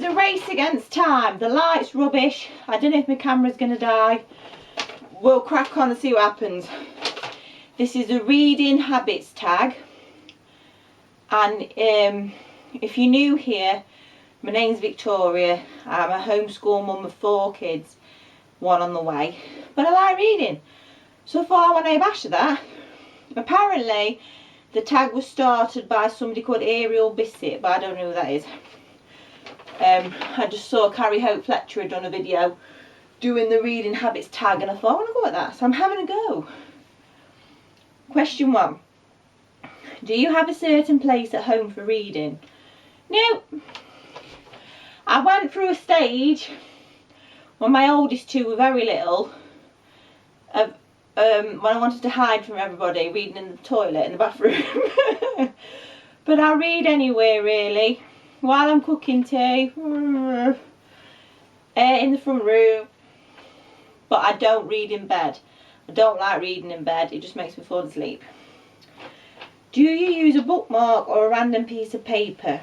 a race against time. The light's rubbish. I don't know if my camera's going to die. We'll crack on and see what happens. This is a reading habits tag. And if you're new here, my name's Victoria. I'm a homeschool mum of 4 kids, 1 on the way. But I like reading. So far, when I bash that, apparently the tag was started by somebody called Ariel Bissett, but I don't know who that is. I just saw Carrie Hope Fletcher had done a video doing the reading habits tag, and I thought, I want to go at that, so I'm having a go. Question 1. Do you have a certain place at home for reading? No. I went through a stage when my oldest 2 were very little of when I wanted to hide from everybody, reading in the toilet, in the bathroom. But I read anywhere really, while I'm cooking tea, in the front room. But I don't read in bed. I don't like reading in bed, it just makes me fall asleep. Do you use a bookmark or a random piece of paper?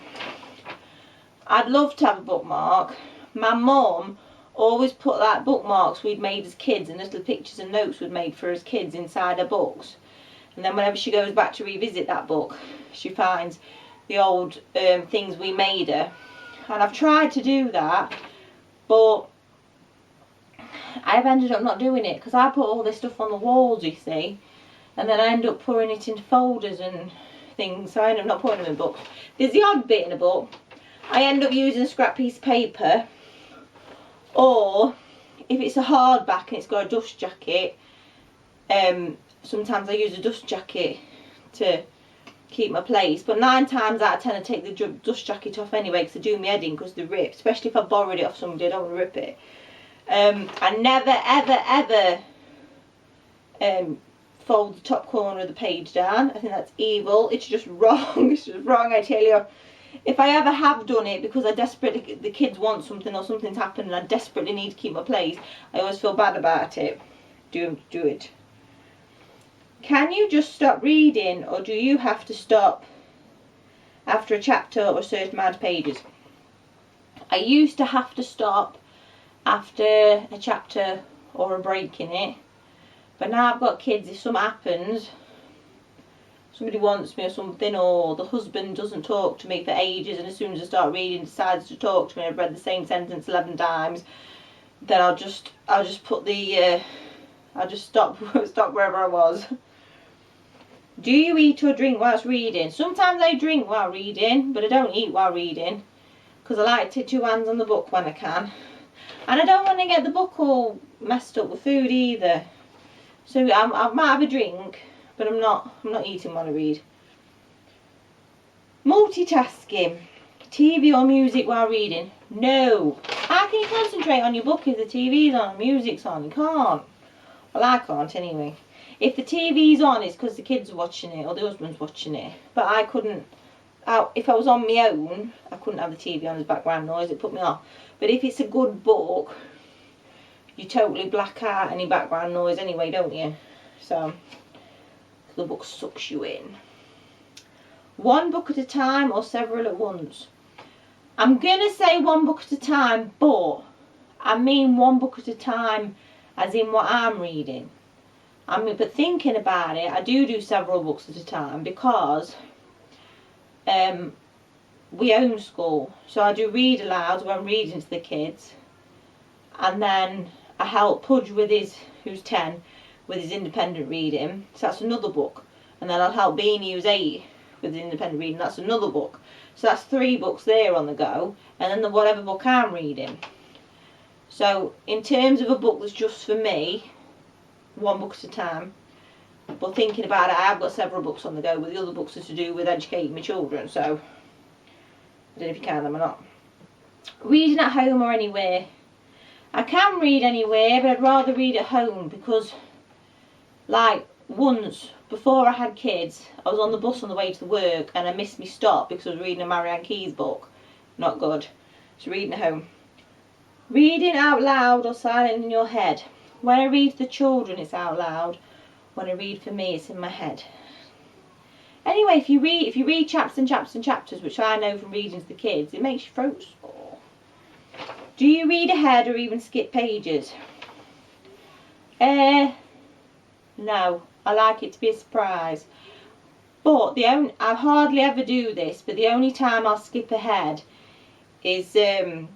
I'd love to have a bookmark. My mum always put like bookmarks we'd made as kids and little pictures and notes we'd made for as kids inside her books. And then whenever she goes back to revisit that book, she finds the old things we made her. And I've tried to do that, but I've ended up not doing it because I put all this stuff on the walls, you see, and then I end up putting it into folders and things, so I end up not putting them in books. There's the odd bit in a book. I end up using a scrap piece of paper, or if it's a hardback and it's got a dust jacket, sometimes I use a dust jacket to keep my place, but 9 times out of 10 I take the dust jacket off anyway because I do my head in because they rip, especially if I borrowed it off somebody. I don't want to rip it. I never ever fold the top corner of the page down. I think that's evil. It's just wrong. It's just wrong, I tell you. If I ever have done it because the kids want something or something's happened and I desperately need to keep my place, I always feel bad about it. Do it. Can you just stop reading, or do you have to stop after a chapter or a certain amount of pages? I used to have to stop after a chapter or a break in it, but now I've got kids. If something happens, somebody wants me or something, or the husband doesn't talk to me for ages, and as soon as I start reading decides to talk to me, I've read the same sentence 11 times, then I'll just put the I'll just stop wherever I was. Do you eat or drink whilst reading? Sometimes I drink while reading, but I don't eat while reading because I like to take 2 hands on the book when I can, and I don't want to get the book all messed up with food either. So I might have a drink, but I'm not eating while I read. Multitasking. TV or music while reading? No. How can you concentrate on your book if the TV's on and music's on? You can't. Well, I can't anyway. If the TV's on, it's because the kids are watching it or the husband's watching it. But I couldn't, if I was on my own, I couldn't have the TV on as background noise. It put me off. But if it's a good book, you totally black out any background noise anyway, don't you? So the book sucks you in. 1 book at a time or several at once? I'm going to say 1 book at a time, but I mean 1 book at a time as in what I'm reading. But thinking about it, I do several books at a time because we homeschool. So I do read aloud when I'm reading to the kids, and then I help Pudge with who's 10, with his independent reading, so that's another book. And then I'll help Beanie, who's 8, with his independent reading, that's another book. So that's 3 books there on the go, and then whatever book I'm reading. So in terms of a book that's just for me, 1 book at a time. But thinking about it, I have got several books on the go, but the other books are to do with educating my children, so I don't know if you count them or not. Reading at home or anywhere? I can read anywhere, but I'd rather read at home because, like, once before I had kids, I was on the bus on the way to work and I missed my stop because I was reading a Marianne Keyes book. Not good. So reading at home. Reading out loud or silent in your head? When I read to the children, it's out loud. When I read for me, it's in my head. Anyway, if you read chapters and chapters and chapters, which I know from reading to the kids, it makes your throat sore. Do you read ahead or even skip pages? No, I like it to be a surprise. But I hardly ever do this, but the only time I'll skip ahead is if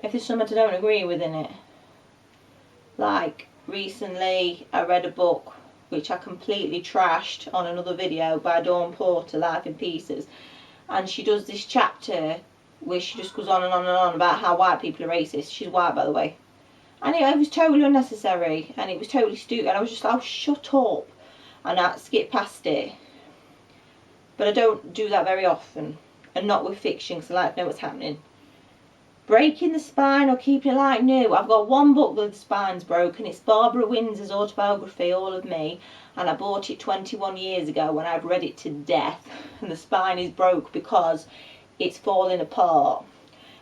there's something I don't agree with in it. Like recently I read a book which I completely trashed on another video by Dawn Porter, Life in Pieces, and she does this chapter where she just goes on and on and on about how white people are racist. She's white, by the way. And it was totally unnecessary and it was totally stupid, and I was just like, oh, shut up, and I skipped past it. But I don't do that very often, and not with fiction, because I like to know what's happening. Breaking the spine or keeping it like new. I've got one book that the spine's broken. It's Barbara Windsor's autobiography, All of Me, and I bought it 21 years ago when I've read it to death, and the spine is broke because it's falling apart.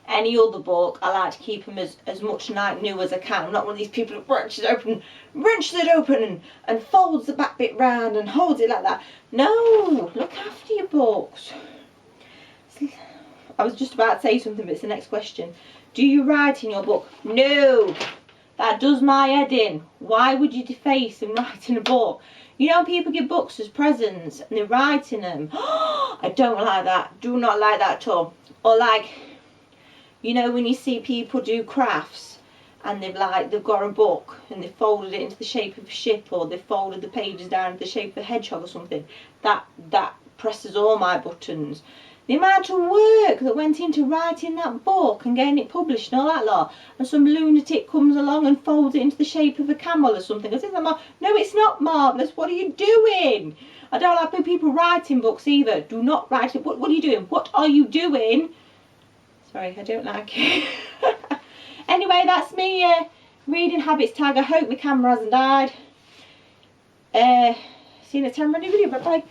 Any other book, I like to keep them as much like new as I can. I'm not one of these people who wrenches it open and folds the back bit round and holds it like that. No, look after your books. I was just about to say something, but it's the next question. Do you write in your book? No, that does my head in. Why would you deface and write in a book? You know, people give books as presents and they write in them. I don't like that. Do not like that at all. Or like, you know, when you see people do crafts and they've got a book and they've folded it into the shape of a ship, or they've folded the pages down into the shape of a hedgehog or something. That presses all my buttons. The amount of work that went into writing that book and getting it published and all that lot, and some lunatic comes along and folds it into the shape of a camel or something. I think, no, it's not marvellous. What are you doing? I don't like when people writing books either. Do not write it. What are you doing? What are you doing? Sorry, I don't like it. Anyway, that's me reading habits tag. I hope my camera hasn't died. See you next time for a new video. Bye bye.